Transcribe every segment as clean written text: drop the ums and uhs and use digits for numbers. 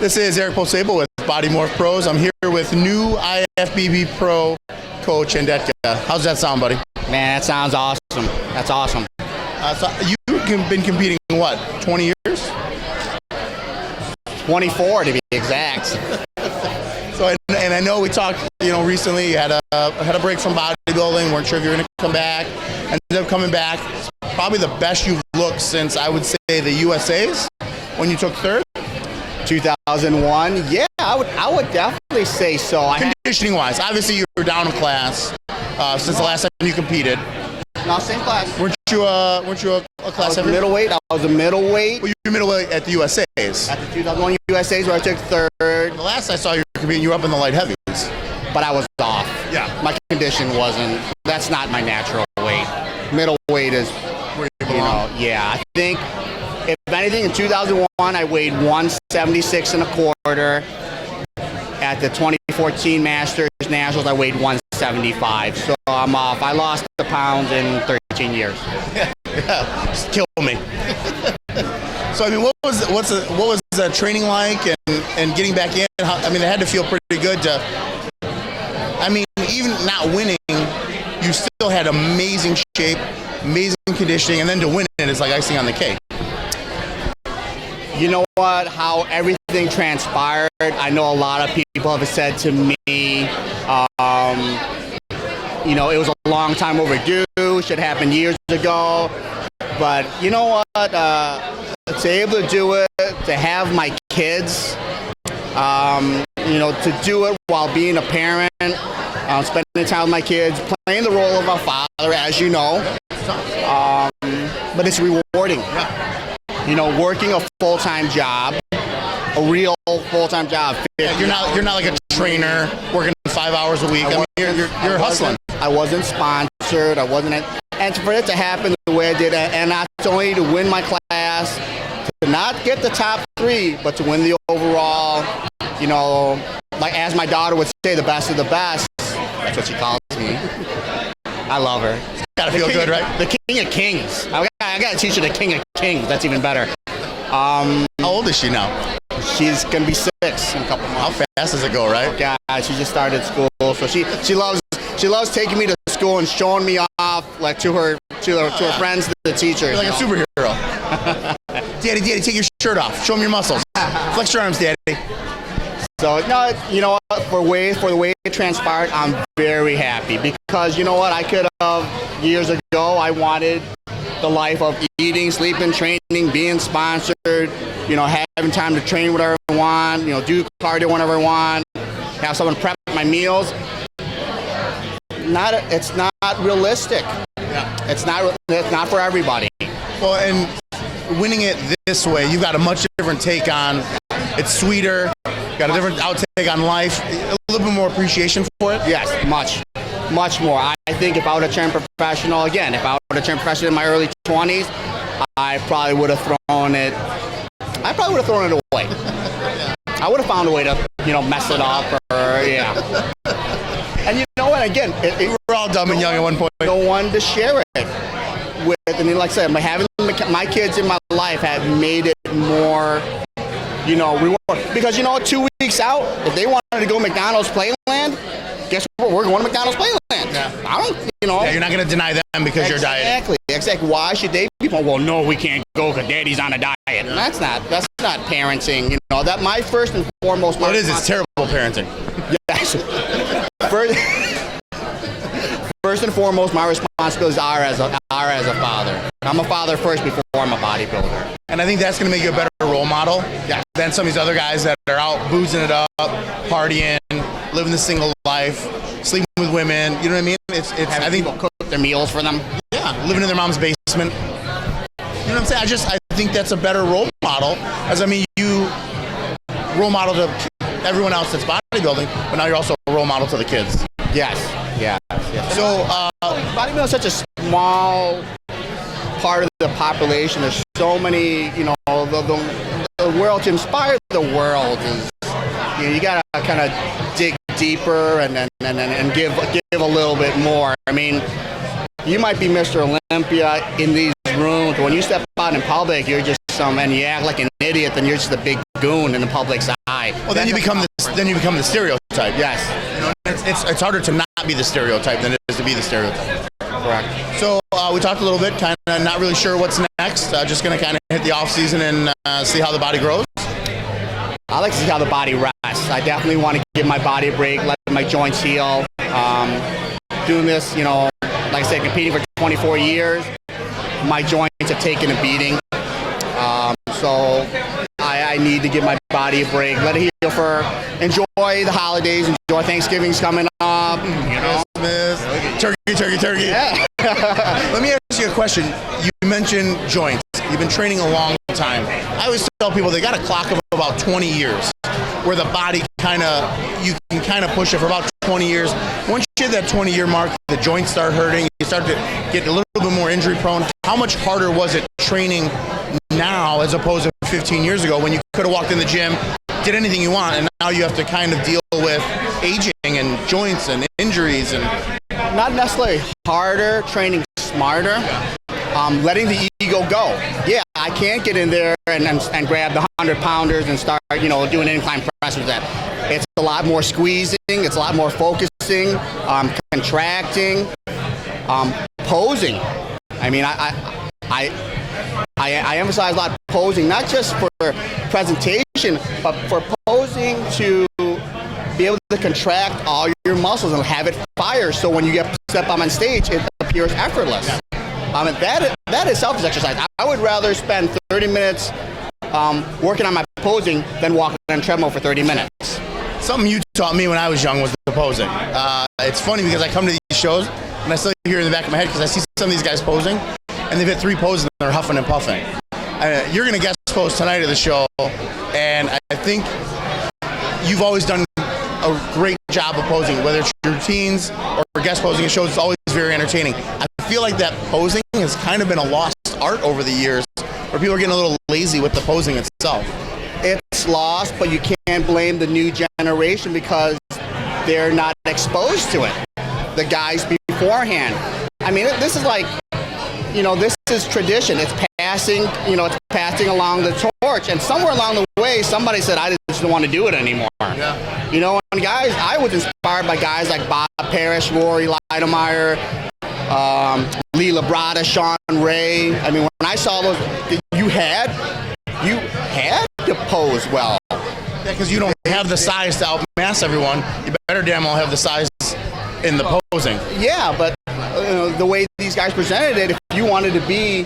This is Eric Posable with Body Morph Pros. I'm here with new IFBB Pro coach Chandetka. How's that sound, buddy? Man, that sounds awesome. That's awesome. So you've been competing, what, 20 years? 24 to be exact. So, and I know we talked, recently. You had a break from bodybuilding. Weren't sure if you were going to come back. Ended up coming back. It's probably the best you've looked since, I would say, the USA's when you took third. 2001. Yeah, I would definitely say so. Conditioning wise, obviously you were down a class since the last time you competed. No, same class. Weren't you a class? I was middleweight. I was a middleweight. Well, you were middleweight at the USA's. At the 2001 USA's where I took third. The last I saw you competing, you were up in the light heavies. But I was off. Yeah. My condition wasn't. That's not my natural weight. Middleweight is. Where you belong. Yeah. I think. If anything, in 2001, I weighed 176 and a quarter. At the 2014 Masters Nationals, I weighed 175. So I'm off. I lost the pounds in 13 years. Yeah, just kill me. So I mean, what was the training like and getting back in? It had to feel pretty good to. Even not winning, you still had amazing shape, amazing conditioning, and then to win it is like icing on the cake. You know what? How everything transpired, I know a lot of people have said to me, it was a long time overdue, should happen years ago. But you know what? To be able to do it, to have my kids, to do it while being a parent, spending time with my kids, playing the role of a father, as you know. But it's rewarding. Working a full-time job, a real full-time job. Yeah, you're not like a trainer working 5 hours a week. You're hustling. I wasn't sponsored. And for it to happen the way I did, and not only to win my class, to not get the top 3, but to win the overall. Like as my daughter would say, the best of the best. That's what she calls me. I love her. Gotta feel good, right? The king of kings. I gotta teach her the king of kings. That's even better. How old is she now? She's gonna be 6 in a couple months. How fast does it go, right? Yeah, she just started school, so she loves taking me to school and showing me off, like to her friends, the teachers. You're like a superhero. Daddy, take your shirt off. Show them your muscles. Flex your arms, Daddy. So no, for the way it transpired, I'm very happy because you know what, I could have years ago. I wanted the life of eating, sleeping, training, being sponsored, having time to train whatever I want, do cardio whenever I want, have someone prep my meals. It's not realistic. Yeah. It's not for everybody. Well, and winning it this way, you've got a much different take on. It's sweeter. Got a different outtake on life. A little bit more appreciation for it. Yes, much more. I think if I would have turned professional in my early 20s, I probably would have thrown it away. I would have found a way to, mess it up or. And you know what? Again, we were all dumb and young at one point. No one to share it with. And like I said, having my kids in my life have made it more, reward. Because 2 weeks out, if they wanted to go McDonald's Playland, guess what? We're going to McDonald's Playland. Yeah. I don't, Yeah, you're not going to deny them because you're dieting. Exactly. Why should they be? Well, no, we can't go because Daddy's on a diet. And that's not parenting. That my first and foremost. Well, it is. It's terrible parenting. Yes. First and foremost, my responsibilities are as a father. I'm a father first before I'm a bodybuilder. And I think that's going to make you a better role model than some of these other guys that are out boozing it up, partying, living the single life, sleeping with women. You know what I mean? I think people cook their meals for them. Yeah, living in their mom's basement. You know what I'm saying? I think that's a better role model. You role model to everyone else that's bodybuilding, but now you're also a role model to the kids. Yes. So bodybuilding is such a small part of the population. There's so many, the world, to inspire the world is, you gotta kind of dig deeper and give a little bit more. You might be Mr. Olympia in these rooms. When you step out in public, you're just and you act like an idiot, then you're just a big goon in the public's eye. Well, then you become the stereotype. Yes. You know, it's harder to not be the stereotype than it is to be the stereotype. Correct. So we talked a little bit, kind of not really sure what's next. Just going to kind of hit the off season and see how the body grows. I like to see how the body rests. I definitely want to give my body a break, let my joints heal. Doing this, you know, like I said, competing for 24 years, my joints have taken a beating. So I need to give my body a break, let it heal enjoy the holidays, enjoy Thanksgiving's coming up, you know. Christmas, turkey. Yeah. Let me ask you a question. You mentioned joints. You've been training a long time. I always tell people they got a clock of about 20 years where the body you can kind of push it for about 20 years. Once you hit that 20-year mark, the joints start hurting. You start to get a little bit more injury prone. How much harder was it training now as opposed to 15 years ago when you could have walked in the gym, did anything you want, and now you have to kind of deal with aging and joints and injuries? And not necessarily harder, training smarter, letting the ego go. Yeah, I can't get in there and grab the 100-pounders and start, you know, doing incline press with that. It's a lot more squeezing, it's a lot more focusing, contracting, posing. I mean, I emphasize a lot posing, not just for presentation, but for posing to be able to contract all your muscles and have it fire. So when you step up on stage, it appears effortless. And that itself is exercise. I would rather spend 30 minutes working on my posing than walking on a treadmill for 30 minutes. Something you taught me when I was young was the posing. It's funny because I come to these shows and I still hear in the back of my head because I see some of these guys posing and they've hit 3 poses and they're huffing and puffing. You're going to guest pose tonight at the show, and I think you've always done a great job of posing, whether it's your routines or guest posing at shows. It's always very entertaining. I feel like that posing has kind of been a lost art over the years, where people are getting a little lazy with the posing itself. It's lost, but you can't blame the new generation because they're not exposed to it. The guys beforehand. I mean, this is like, you know, this is tradition. It's passing along the torch. And somewhere along the way, somebody said, I just don't want to do it anymore. Yeah. You know, and guys, I was inspired by guys like Bob Parrish, Rory Lidemeyer, Lee Labrada, Sean Ray. I mean, when I saw those, you had to pose well. Yeah, because you don't have the size to outmass everyone. You better damn well have the size in the posing. Yeah, but the way these guys presented it, if you wanted to be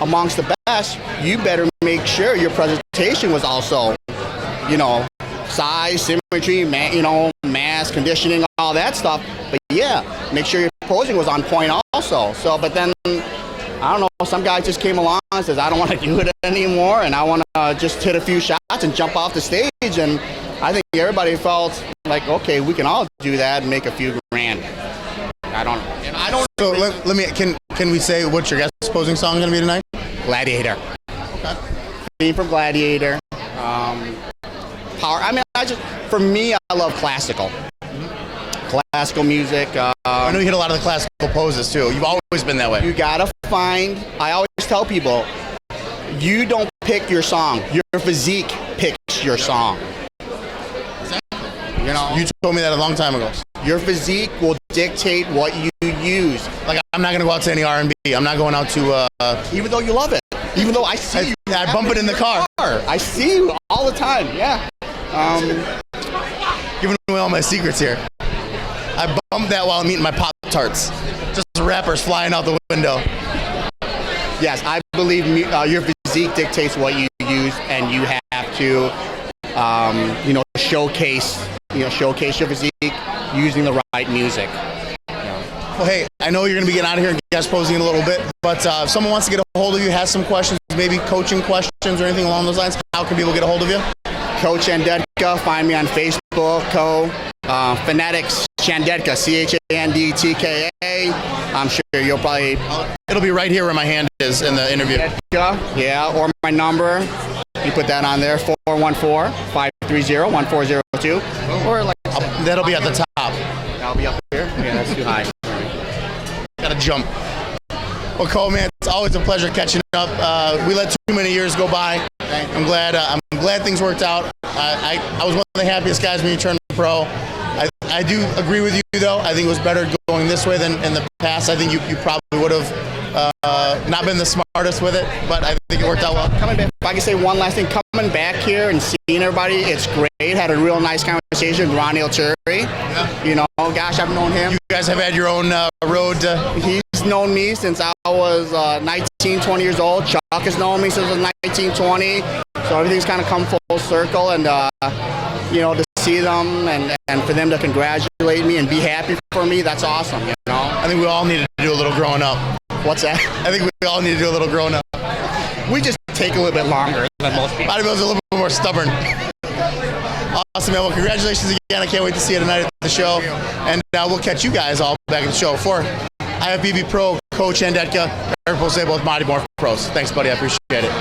amongst the best, you better make sure your presentation was also, you know, size, symmetry, mass, conditioning, all that stuff. But yeah, make sure your posing was on point also. So, but then, I don't know, some guy just came along and says, I don't want to do it anymore, and I want to just hit a few shots and jump off the stage. And I think everybody felt like, okay, we can all do that and make a few grand. I don't. So let me. Can we say what's your guest posing song going to be tonight? Gladiator. Okay. Theme from Gladiator. Power. I mean, for me, I love classical. Classical music. I know you hit a lot of the classical poses too. You've always been that way. You gotta find. I always tell people, you don't pick your song. Your physique picks your song. You know, you told me that a long time ago. Your physique will dictate what you use. Like, I'm not going to go out to any R&B. I'm not going out to... Even though you love it. Even though I see you. I bump it in the car. I see you all the time, yeah. Giving away all my secrets here. I bump that while I'm eating my Pop-Tarts. Just wrappers flying out the window. Yes, I believe your physique dictates what you use, and you have to, showcase your physique using the right music. Well, hey, I know you're going to be getting out of here and guest posing in a little bit, but if someone wants to get a hold of you, has some questions, maybe coaching questions or anything along those lines, how can people get a hold of you? Coach Chandetka, find me on Facebook, Phonetics Chandetka, Chandtka. I'm sure you'll probably... It'll be right here where my hand is in the interview. Yeah, or my number. You put that on there, 414-530-1402. Or like that'll be at the top. That'll be up here? Yeah, that's too high. Gotta jump. Well, Cole, man, always a pleasure catching up. We let too many years go by. I'm glad things worked out. I was one of the happiest guys when you turned pro. I do agree with you, though. I think it was better going this way than in the past. I think you probably would have not been the smartest with it, but I think it worked out well. Coming back, if I can say one last thing, coming back here and seeing everybody, it's great. Had a real nice conversation with Ronnie Cherry. Yeah. You know, gosh, I've known him. You guys have had your own road. He's known me since I was 19, 20 years old. Chuck has known me since I was 19, 20. So everything's kind of come full circle, and you know, to see them and for them to congratulate me and be happy for me, that's awesome. You know. I think we all need to do a little growing up. What's that? I think we all need to do a little growing up. We just take a little bit longer than most people. Bodybuilders are a little bit more stubborn. Awesome, man. Well, congratulations again. I can't wait to see you tonight at the show. And we'll catch you guys all back at the show. For IFBB Pro, Coach Chandetka, Eric Posebo with Mighty Morph Pros. Thanks, buddy. I appreciate it.